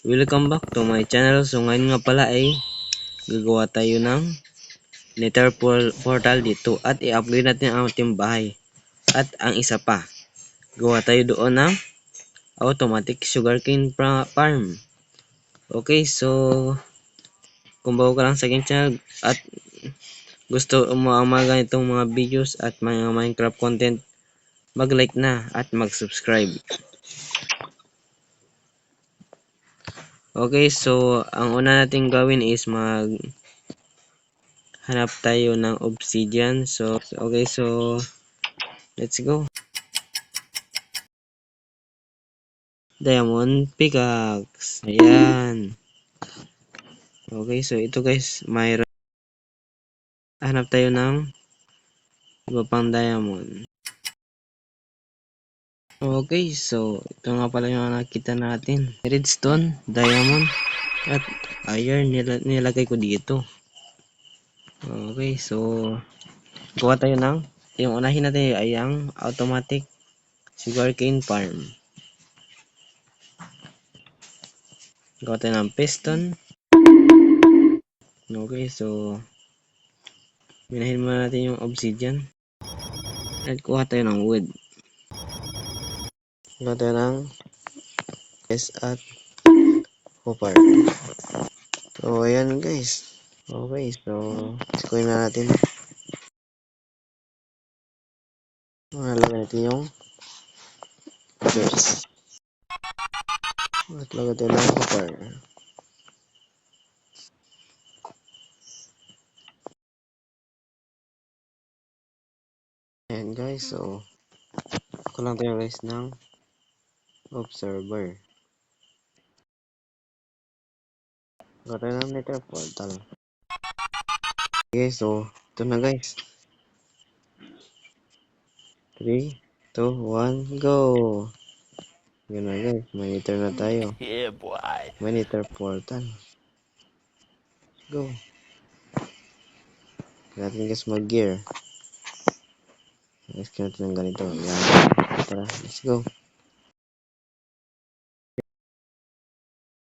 Welcome back to my channel. So ngayon nga pala ay gagawa tayo ng Nether portal dito at i-upgrade natin ang ating bahay. At ang isa pa, gawa tayo doon ng automatic sugarcane farm. Okay, so kung bago ka lang sa aking channel at gusto mo ang mga ganitong mga videos at mga Minecraft content, mag-like na at mag-subscribe. Okay, so ang una nating gawin is hanap tayo ng obsidian. So okay, so let's go. Diamond pickaxe. Ayan. Okay, so ito guys, mayroon. Hanap tayo ng iba pang diamond. Okay, so ito nga pala yung nakita natin. Redstone, diamond, at iron nilagay ko dito. Okay, so gawa tayo ng yung unahin natin ay ang automatic sugarcane farm. Gawa tayo ng piston. Okay, so minahin muna natin yung obsidian. At kuha tayo ng wood. Gawa tayo ng at copper. So ayan guys. Okay, so sikuin na natin. Lagyan natin yung gas. At lagyan tayo ng copper. Ayan guys, so ako lang tayo guys ng observer. Gawa tayo ng nether portal. Okay, so ito na guys. 3, 2, 1, go! Yun na guys, may nether na tayo. Yeah, boy. May nether portal. Go! Kaya natin guys mag-gear. Guys, kaya natin ng ganito. Yan. Tara, let's go.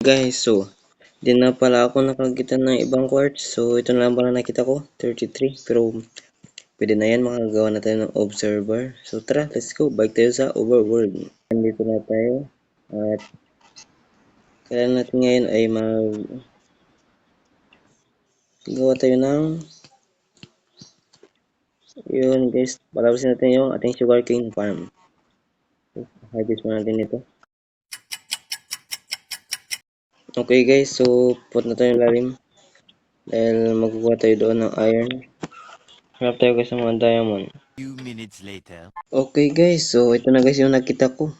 Guys, so di na pala ako nakakita ng ibang quartz. So ito na lang pala nakita ko, 33. Pero pwede na yan, makagawa na tayo ng observer. So tara, let's go. Balik tayo sa overworld. Nandito na tayo. At kailangan natin ngayon ay gawa tayo ng yun guys. Palabasin natin yung ating sugarcane farm. Harvest mo natin ito. Okay guys, so put na tayo lalim. Dahil magkukuha tayo doon ng iron. Hanap tayo guys ng mga diamond. Few minutes later. Okay guys, so ito na guys yung nakita ko.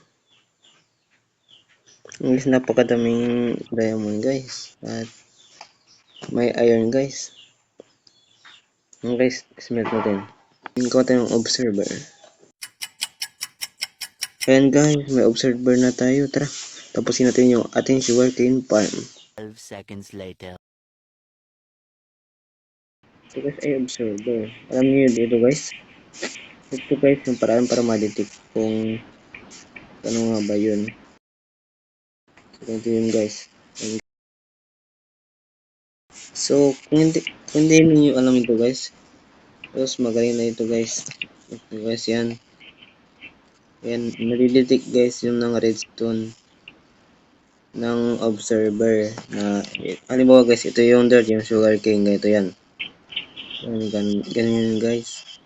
Guys, napakadaming diamond guys. At may iron guys. Yung guys, smelt natin. Tingko tayo ng observer. Ayan guys, may observer na tayo. Tara, tapusin natin yung ating sugarcane farm. 12 seconds later. Ito guys ay observer. Alam niyo yun dito guys. Ito guys yung paraan para ma-detect kung ano nga ba yun. So ito yun guys. So kung hindi niyo alam ito guys. Tapos magaling na ito guys. Ito guys yan. Yan, nare-detect guys yung ng redstone ng observer na halimbawa guys, ito yung dirt, yung sugarcane, ganito yan. Ganyan guys.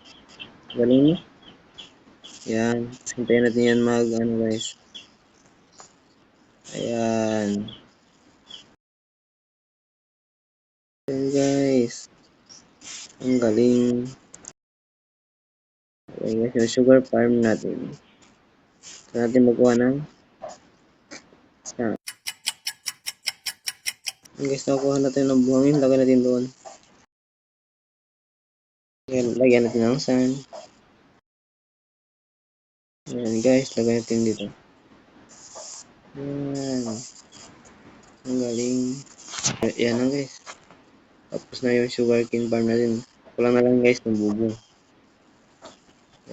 Galing mo. Yan. Hintayin natin yan ano guys. Ayan. Ayan guys. Ang galing. Ayan guys, yung sugar farm natin. So natin magkuha ng sand. Ayan guys, nakuha natin ng buhangin. Lagyan natin doon. Ayan, lagyan natin ng sand. Ayan guys, lagyan natin dito. Ayan. Ang galing. Ayan lang guys. Tapos na yung sugarcane farm natin. Kulang na lang guys ng bubong.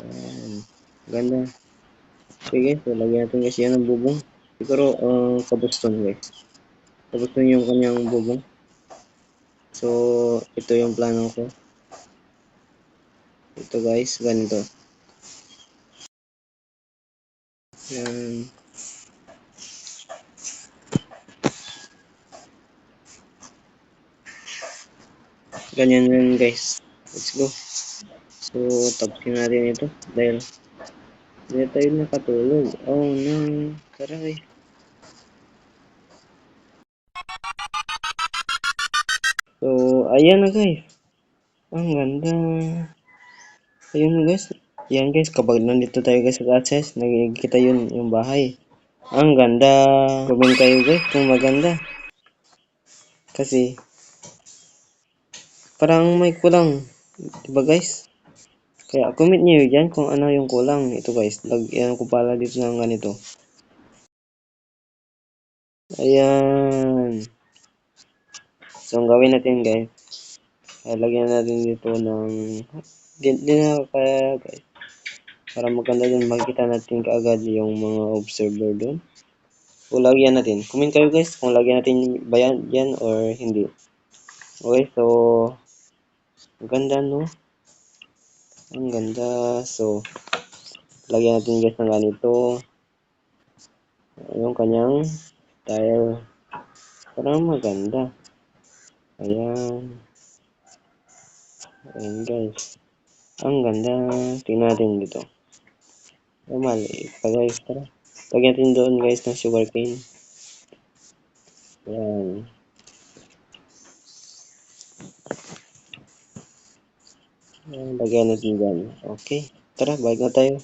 Ayan. Ganda. Okay guys, so lagyan natin guys yan ng bubong. Siguro kabuston guys. Tapos yun yung kanyang bubong. So, ito yung plano ko. Ito guys, ganito. Yan. Ganyan rin guys. Let's go. So, tapusin natin ito. Dahil hindi tayo nakatulog. Oh no. Tara guys. So, ayan na guys. Ang ganda. Ayun guys. Yan guys, kapag nandito tayo guys sa access, nakikita yun yung bahay. Ang ganda. Comment kayo guys kung maganda. Kasi, parang may kulang. Diba guys? Kaya comment nyo dyan kung ano yung kulang. Ito guys, lagyan ko pala dito ng ganito. Ayan. So, ang gawin natin guys, lagyan natin dito ng di na kaya guys, para maganda din makikita natin kaagad yung mga observer doon. O lagyan natin. Comment kayo guys kung lagyan natin ba yan or hindi. Okay, so ang ganda no? Ang ganda. So, lagyan natin guys ng ganito. Yung kanyang tile. Parang maganda. Ayan. Ayan guys. Ang ganda. Tingnan natin dito. Mali pa guys. Tara. Lagyan natin doon guys ng sugarcane. Ayan. Ayan. Lagyan natin dyan. Okay. Tara, balik na tayo.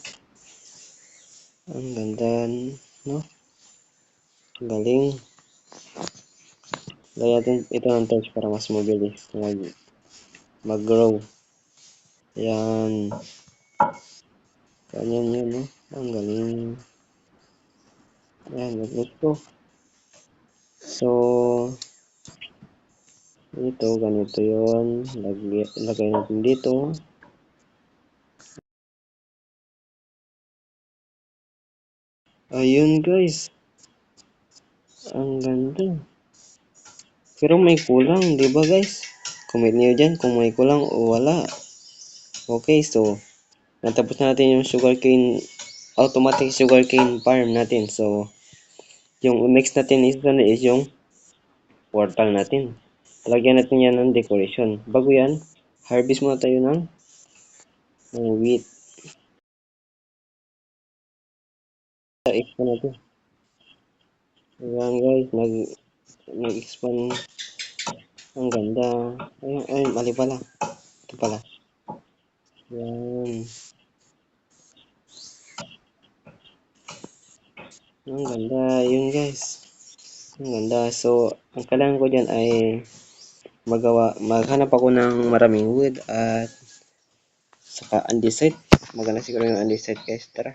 Ang ganda. No? Galing. Lagyan natin ito ng torch para mas mabilis mag-grow. Ayan. Ganyan yun, no? Ang galing. Ayan, let's go. So, ito, ganito yun. Lagay natin dito. Ayun, guys. Ang ganda. Pero may kulang, di ba, guys? Comment niyo dyan kung may kulang o wala. Okay, so, natapos na natin yung automatic sugarcane farm natin. So, yung next natin is yung portal natin. Lagyan natin yan ng decoration. Bago yan, harvest muna tayo ng wheat. Expand natin. Ayan guys, nag-expand. Ang ganda. Ay, mali pala. Ito pala. Ayan. Ang ganda. Yun guys. Ang ganda. So, ang kailangan ko dyan ay maghanap ako ng maraming wood at saka andesite. Maghanap siguro yung andesite guys. Tara.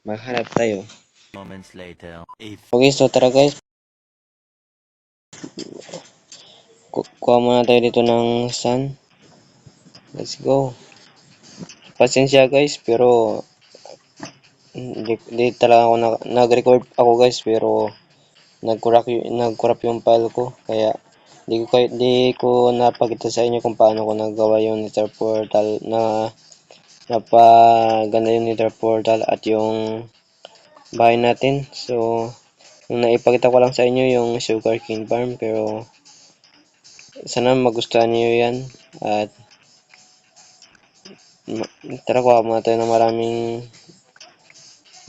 Maghanap tayo. Moments later. Okay, so tara guys. Kuha muna tayo dito ng sun. Let's go. Pasensya guys, pero di talaga ako nag-record ako guys, pero nag-corrupt yung file ko. Kaya di ko napakita sa inyo kung paano ko nagawa yung Nether portal na napaganda yung Nether portal at yung bahay natin. So, yung naipakita ko lang sa inyo yung sugarcane farm, pero sana magustuhan niyo yan. At tara, kuha muna tayo ng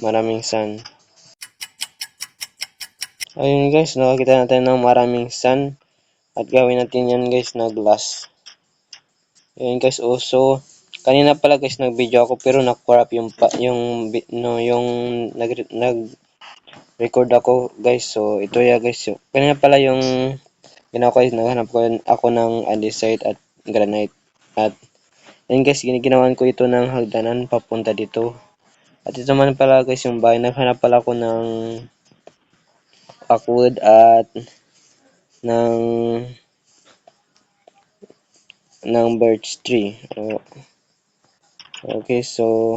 maraming sun. Ayun guys, nakakita natin ng maraming sun. At gawin natin yan guys na glass. Ayun guys, also kanina pala guys nag-video ako pero na-corrupt yung nag-record ako guys. So ito ya guys. So, kanina pala yung ginawa ko is naghanap ko ako ng andesite at granite. At ayun guys, ginawan ko ito ng hagdanan papunta dito. At ito man pala guys yung bahay. Naghanap pala ako ng wood at ng birch tree. Okay, so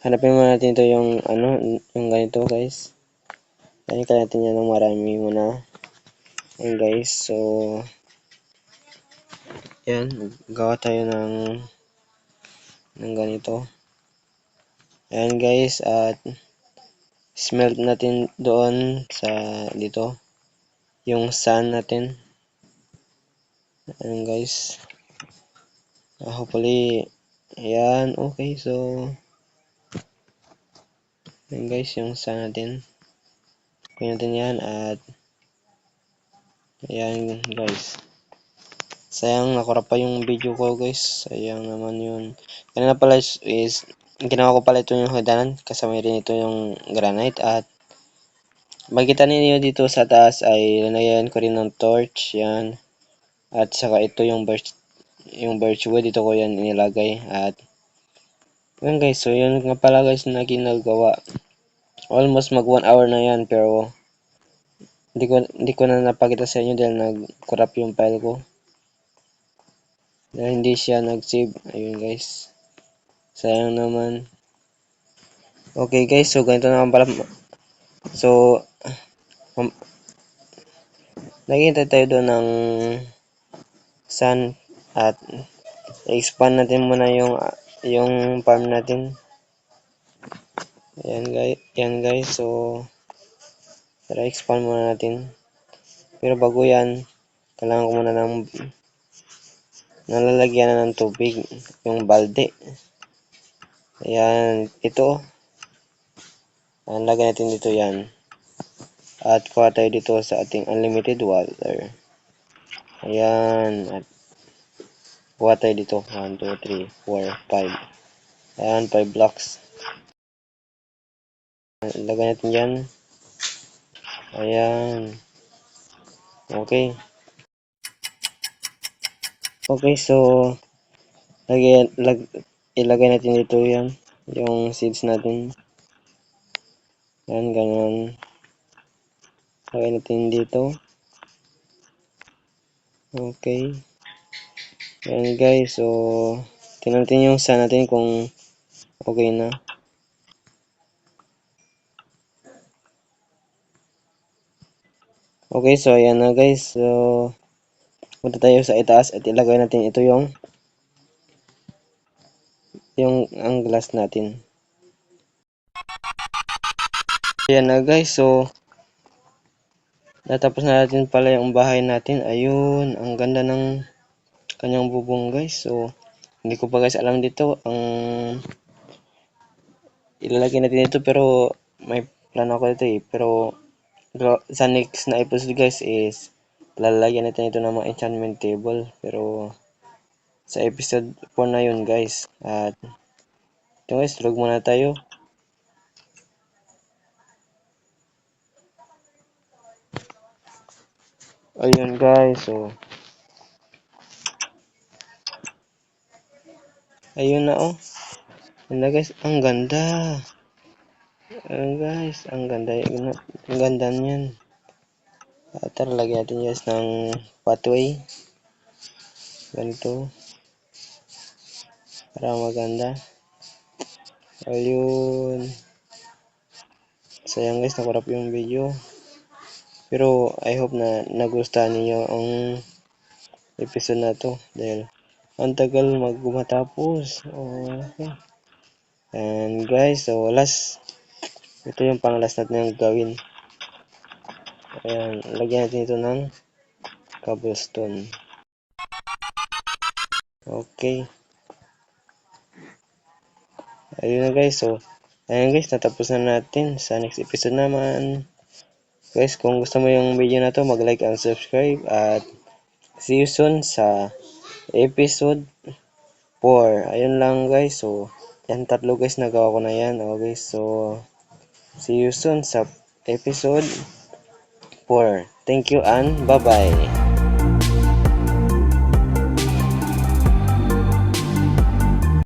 hanapin muna natin ito yung yung ganito guys. Balikan natin yan ng marami muna. Ayan guys, so yan, gawa tayo ng ganito. Ayan guys, at smelt natin doon sa dito yung sand natin. Ayan guys, hopefully ayan, okay. So ayan guys, yung sand natin, kunin natin yan. At ayan guys, sayang nakurap pa yung video ko guys, sayang naman yun. Kanina pala is ginawa ko pala ito yung hagdanan, kasama rin ito yung granite. At makikita ninyo dito sa taas ay lanayan ko rin ng torch yan. At saka ito yung birch wood, dito ko yan inilagay. At yun guys, so yun nga pala guys na ginagawa. Almost mag 1 hour na yan, pero hindi ko na napakita sa inyo dahil nag-corrupt yung file ko. Dahil hindi siya nag-save. Ayun guys, sayang naman. Okay guys, so ganito naman pala. So nakikita tayo doon ng sun. At expand natin muna yung farm natin. Yan guys, so tara expand muna natin. Pero bago yan, kailangan ko muna ng nalalagyan na ng tubig yung balde. Ayan, ito. Ayan, lagyan natin dito yan. At kuha tayo dito sa ating unlimited water. Ayan, at kuha tayo dito. 1, 2, 3, 4, 5. Ayan, 5 blocks. Lagyan natin yan. Ayan. Okay. Okay, so ilagay natin dito yan, yung seeds natin. Yan, ganun. Lagay natin dito. Okay. Yan guys, so tingnan natin yung sun natin kung okay na. Okay, so ayan na guys. So punta tayo sa itaas at ilagay natin ito yung ang glass natin. Ayan na guys, so natapos na natin pala yung bahay natin. Ayun, ang ganda ng kanyang bubong guys. So hindi ko pa guys alam dito ang ilalagay natin ito, pero may plano ako dito pero sa next na episode guys is lalagyan natin ito ng mga enchantment table, pero sa episode 4 na yun guys. At ito guys, tulog muna tayo. Ayun guys, so ayun na oh. Ayun na guys, ang ganda. Ayun guys, ang ganda niyan. At tara, lagyan natin guys ng pathway. Ganito. Para maganda. Ayun. Sayang guys, nakurap yung video. Pero I hope na nagustuhan niyo ang episode na to dahil ang tagal matapos. Okay. And guys, so ito yung pang-last natin yung gawin. Ayan, lagyan natin ito ng cobblestone. Okay. Ayun na guys, so ayan guys, natapos na natin. Sa next episode naman. Guys, kung gusto mo yung video na to, mag-like and subscribe. At see you soon sa episode 4. Ayun lang guys, so yan, tatlo guys, nagawa ko na yan. Okay, so see you soon sa episode 4. Thank you and bye-bye.